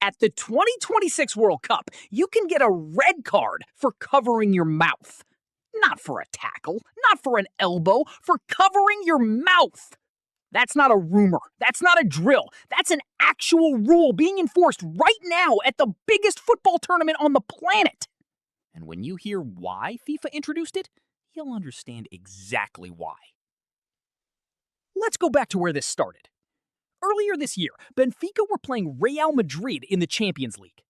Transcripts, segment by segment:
At the 2026 World Cup, you can get a red card for covering your mouth. Not for a tackle, not for an elbow, for covering your mouth. That's not a rumor. That's not a drill. That's an actual rule being enforced right now at the biggest football tournament on the planet. And when you hear why FIFA introduced it, you'll understand exactly why. Let's go back to where this started. Earlier this year, Benfica were playing Real Madrid in the Champions League.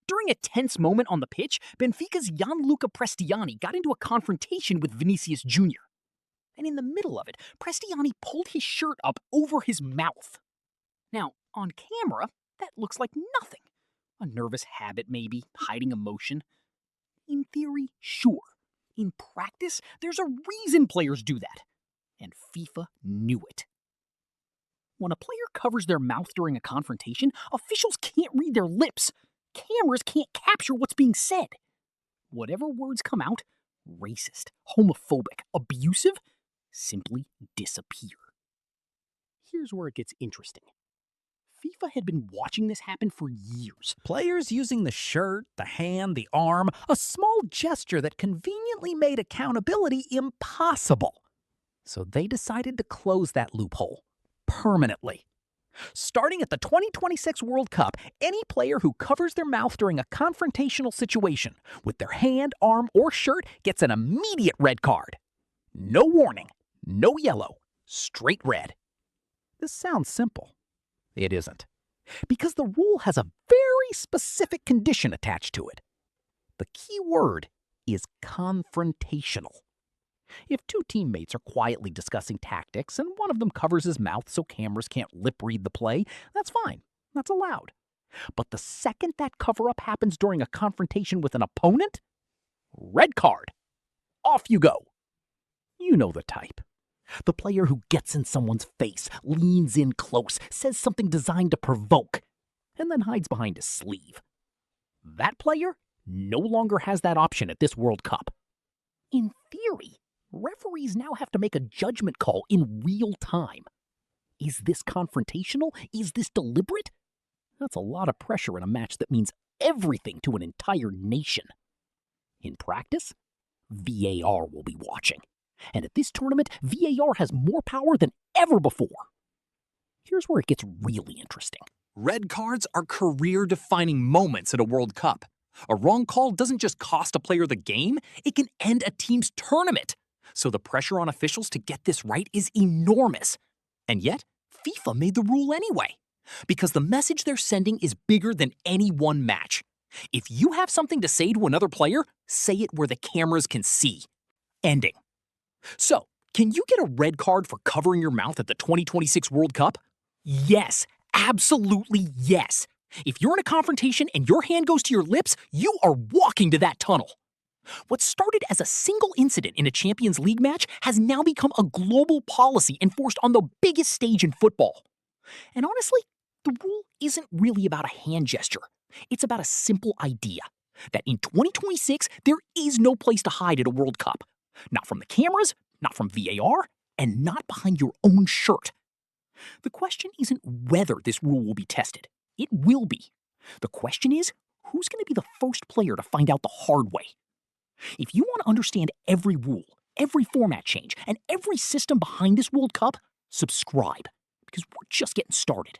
During a tense moment on the pitch, Benfica's Gianluca Prestianni got into a confrontation with Vinicius Jr. And in the middle of it, Prestianni pulled his shirt up over his mouth. Now, on camera, that looks like nothing. A nervous habit, maybe, hiding emotion. In theory, sure. In practice, there's a reason players do that. And FIFA knew it. When a player covers their mouth during a confrontation, officials can't read their lips. Cameras can't capture what's being said. Whatever words come out, racist, homophobic, abusive, simply disappear. Here's where it gets interesting. FIFA had been watching this happen for years. Players using the shirt, the hand, the arm, a small gesture that conveniently made accountability impossible. So they decided to close that loophole permanently. Starting at the 2026 World Cup, any player who covers their mouth during a confrontational situation with their hand, arm, or shirt gets an immediate red card. No warning, no yellow, straight red. This sounds simple. It isn't. Because the rule has a very specific condition attached to it. The key word is confrontational. If two teammates are quietly discussing tactics and one of them covers his mouth so cameras can't lip-read the play, that's fine. That's allowed. But the second that cover-up happens during a confrontation with an opponent, red card. Off you go. You know the type. The player who gets in someone's face, leans in close, says something designed to provoke, and then hides behind his sleeve. That player no longer has that option at this World Cup. In theory, referees now have to make a judgment call in real time. Is this confrontational? Is this deliberate? That's a lot of pressure in a match that means everything to an entire nation. In practice, VAR will be watching. And at this tournament, VAR has more power than ever before. Here's where it gets really interesting. Red cards are career-defining moments at a World Cup. A wrong call doesn't just cost a player the game, it can end a team's tournament. So the pressure on officials to get this right is enormous. And yet, FIFA made the rule anyway. Because the message they're sending is bigger than any one match. If you have something to say to another player, say it where the cameras can see. Ending. So, can you get a red card for covering your mouth at the 2026 World Cup? Yes, absolutely yes. If you're in a confrontation and your hand goes to your lips, you are walking to that tunnel. What started as a single incident in a Champions League match has now become a global policy enforced on the biggest stage in football. And honestly, the rule isn't really about a hand gesture. It's about a simple idea that in 2026, there is no place to hide at a World Cup. Not from the cameras, not from VAR, and not behind your own shirt. The question isn't whether this rule will be tested. It will be. The question is, who's going to be the first player to find out the hard way? If you want to understand every rule, every format change, and every system behind this World Cup, subscribe, because we're just getting started.